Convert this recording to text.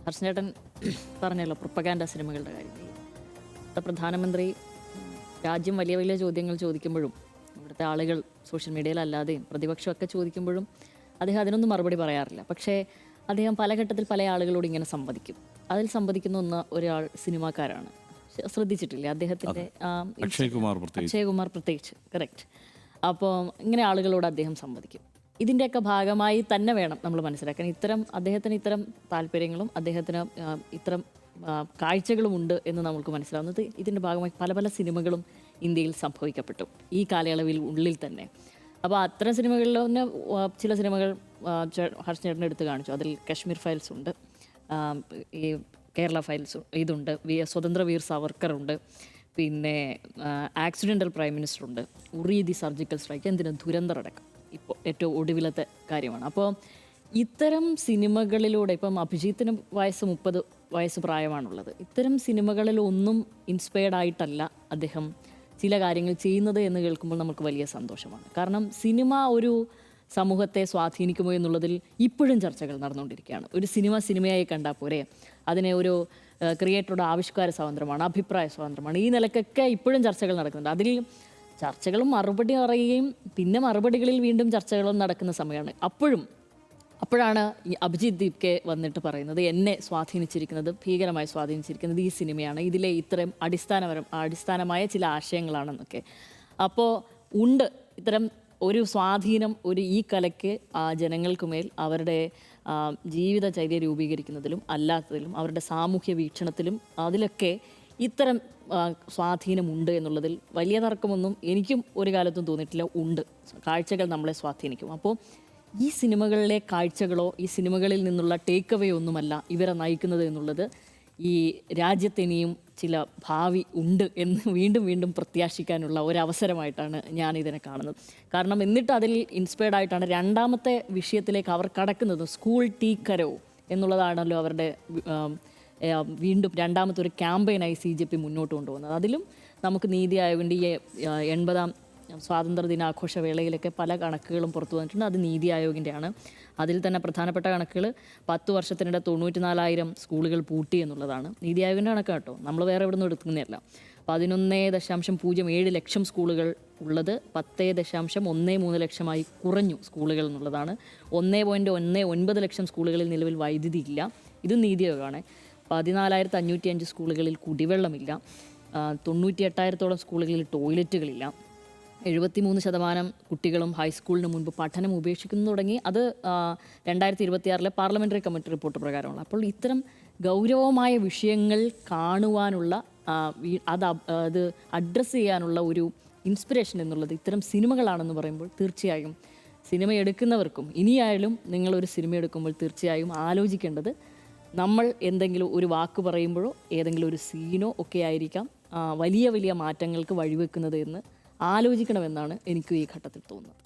ഹർഷനേട്ടൻ പറഞ്ഞല്ലോ പ്രൊപ്പഗാൻഡ സിനിമകളുടെ കാര്യം. ഇവിടുത്തെ പ്രധാനമന്ത്രി രാജ്യം വലിയ വലിയ ചോദ്യങ്ങൾ ചോദിക്കുമ്പോഴും ഇവിടുത്തെ ആളുകൾ സോഷ്യൽ മീഡിയയിലല്ലാതെയും പ്രതിപക്ഷമൊക്കെ ചോദിക്കുമ്പോഴും അദ്ദേഹം അതിനൊന്നും മറുപടി പറയാറില്ല. പക്ഷേ അദ്ദേഹം പല ഘട്ടത്തിൽ പല ആളുകളോട് ഇങ്ങനെ സംവദിക്കും. അതിൽ സംവദിക്കുന്ന ഒരാൾ സിനിമാക്കാരാണ്. ശ്രദ്ധിച്ചിട്ടില്ലേ അദ്ദേഹത്തിൻ്റെ? അക്ഷയകുമാർ പ്രത്യേകിച്ച്. കറക്റ്റ്. അപ്പോൾ ഇങ്ങനെ ആളുകളോട് അദ്ദേഹം സംവദിക്കും. ഇതിൻ്റെയൊക്കെ ഭാഗമായി തന്നെ വേണം നമ്മൾ മനസ്സിലാക്കാൻ. അദ്ദേഹത്തിന് ഇത്തരം താല്പര്യങ്ങളും അദ്ദേഹത്തിന് ഇത്തരം കാഴ്ചകളും ഉണ്ട് എന്ന് നമുക്ക് മനസ്സിലാവുന്നത് ഇതിൻ്റെ ഭാഗമായി പല പല സിനിമകളും ഇന്ത്യയിൽ സംഭവിക്കപ്പെട്ടു ഈ കാലയളവിൽ ഉള്ളിൽ തന്നെ. അപ്പോൾ അത്തരം സിനിമകളിൽ തന്നെ ചില സിനിമകൾ ഹർഷനേട്ടൻ എടുത്ത് കാണിച്ചു. അതിൽ കശ്മീർ ഫയൽസ് ഉണ്ട്, ഈ കേരള ഫയൽസ് ഇതുണ്ട്, സ്വതന്ത്ര വീർ സാവർക്കർ ഉണ്ട്, പിന്നെ ആക്സിഡൻ്റൽ പ്രൈം മിനിസ്റ്റർ ഉണ്ട്, ഉറി ദി സർജിക്കൽ സ്ട്രൈക്ക്, എന്തിനും ദുരന്തർ അടക്കം ഇപ്പോൾ ഏറ്റവും ഒടുവിലത്തെ കാര്യമാണ്. അപ്പോൾ ഇത്തരം സിനിമകളിലൂടെ ഇപ്പം അഭിജിത്തിന് 30 വയസ്സ് പ്രായമാണുള്ളത്. ഇത്തരം സിനിമകളിലൊന്നും ഇൻസ്പയർഡ് ആയിട്ടല്ല അദ്ദേഹം ചില കാര്യങ്ങൾ ചെയ്യുന്നത് എന്ന് കേൾക്കുമ്പോൾ നമുക്ക് വലിയ സന്തോഷമാണ്. കാരണം സിനിമ ഒരു സമൂഹത്തെ സ്വാധീനിക്കുമോ എന്നുള്ളതിൽ ഇപ്പോഴും ചർച്ചകൾ നടന്നുകൊണ്ടിരിക്കുകയാണ്. ഒരു സിനിമയായി കണ്ടാൽ പോരെ, അതിനെ ഒരു ക്രിയേറ്ററുടെ ആവിഷ്കാര സ്വാതന്ത്ര്യമാണ്, അഭിപ്രായ സ്വാതന്ത്ര്യമാണ്, ഈ നിലക്കൊക്കെ ഇപ്പോഴും ചർച്ചകൾ നടക്കുന്നുണ്ട്. അതിൽ ചർച്ചകളും മറുപടി പറയുകയും പിന്നെ മറുപടികളിൽ വീണ്ടും ചർച്ചകളും നടക്കുന്ന സമയമാണ്. അപ്പോഴാണ് ഈ അഭിജിത് ദീപ്കെ വന്നിട്ട് പറയുന്നത് എന്നെ സ്വാധീനിച്ചിരിക്കുന്നത്, ഭീകരമായി സ്വാധീനിച്ചിരിക്കുന്നത് ഈ സിനിമയാണ്, ഇതിലെ ഇത്തരം അടിസ്ഥാനമായ ചില ആശയങ്ങളാണെന്നൊക്കെ. അപ്പോൾ ഉണ്ട് ഇത്തരം ഒരു സ്വാധീനം ഈ കലയ്ക്ക് ജനങ്ങൾക്കുമേൽ അവരുടെ ജീവിതചര്യ രൂപീകരിക്കുന്നതിലും അല്ലാത്തതിലും അവരുടെ സാമൂഹ്യ വീക്ഷണത്തിലും അതിലൊക്കെ ഇത്തരം സ്വാധീനമുണ്ട് എന്നുള്ളതിൽ വലിയ തർക്കമൊന്നും എനിക്കും ഒരു കാലത്തും തോന്നിയിട്ടില്ല. ഉണ്ട്, കാഴ്ചകൾ നമ്മളെ സ്വാധീനിക്കും. അപ്പോൾ ഈ സിനിമകളിലെ കാഴ്ചകളോ ഈ സിനിമകളിൽ നിന്നുള്ള ടേക്ക് അവേ ഒന്നുമല്ല ഇവരെ നയിക്കുന്നത് എന്നുള്ളത് ഈ രാജ്യത്തിനെയും ചില ഭാവി ഉണ്ട് എന്ന് വീണ്ടും വീണ്ടും പ്രത്യാശിക്കാനുള്ള ഒരവസരമായിട്ടാണ് ഞാൻ ഇതിനെ കാണുന്നത്. കാരണം എന്നിട്ട് അതിൽ ഇൻസ്പയർഡ് ആയിട്ടാണ് രണ്ടാമത്തെ വിഷയത്തിലേക്ക് അവർ കടക്കുന്നത്. സ്കൂൾ ടീക്കരോ എന്നുള്ളതാണല്ലോ അവരുടെ വീണ്ടും രണ്ടാമത്തെ ഒരു ക്യാമ്പയിനായി CJP മുന്നോട്ട് കൊണ്ടുപോകുന്നത്. അതിലും നമുക്ക് നീതി ആയോഗിൻ്റെ ഈ 80ാം സ്വാതന്ത്ര്യ ദിനാഘോഷ വേളയിലൊക്കെ പല കണക്കുകളും പുറത്തു വന്നിട്ടുണ്ട്. അത് നീതി ആയോഗിൻ്റെയാണ്. അതിൽ തന്നെ പ്രധാനപ്പെട്ട കണക്കുകൾ 10 വർഷത്തിനിടെ 94,000 സ്കൂളുകൾ പൂട്ടി എന്നുള്ളതാണ്. നീതി ആയോഗിൻ്റെ കണക്ക് കേട്ടോ, നമ്മൾ വേറെ എവിടെ നിന്നും എടുക്കുന്നതല്ല. 11.07 ലക്ഷം സ്കൂളുകൾ ഉള്ളത് 10.13 ലക്ഷമായി കുറഞ്ഞു സ്കൂളുകൾ എന്നുള്ളതാണ്. 1.19 ലക്ഷം സ്കൂളുകളിൽ നിലവിൽ വൈദ്യുതി ഇല്ല. ഇത് നീതി ആയോഗമാണ്. 14,505 സ്കൂളുകളിൽ കുടിവെള്ളമില്ല. 98,000 സ്കൂളുകളിൽ ടോയ്ലറ്റുകളില്ല. 73% കുട്ടികളും ഹൈസ്കൂളിന് മുൻപ് പഠനം ഉപേക്ഷിക്കുന്നു തുടങ്ങി. അത് 2026 പാർലമെൻ്ററി കമ്മിറ്റി റിപ്പോർട്ട് പ്രകാരമാണ്. അപ്പോൾ ഇത്തരം ഗൗരവമായ വിഷയങ്ങൾ കാണുവാനുള്ള അത് അഡ്രസ്സ് ചെയ്യാനുള്ള ഒരു ഇൻസ്പിറേഷൻ എന്നുള്ളത് ഇത്തരം സിനിമകളാണെന്ന് പറയുമ്പോൾ തീർച്ചയായും സിനിമ എടുക്കുന്നവർക്കും ഇനിയായാലും നിങ്ങളൊരു സിനിമ എടുക്കുമ്പോൾ തീർച്ചയായും ആലോചിക്കേണ്ടത് നമ്മൾ എന്തെങ്കിലും ഒരു വാക്ക് പറയുമ്പോഴോ ഏതെങ്കിലും ഒരു സീനോ ഒക്കെ ആയിരിക്കാം വലിയ വലിയ മാറ്റങ്ങൾക്ക് വഴിവെക്കുന്നത് എന്ന് ആലോചിക്കണമെന്നാണ് എനിക്കും ഈ ഘട്ടത്തിൽ തോന്നുന്നത്.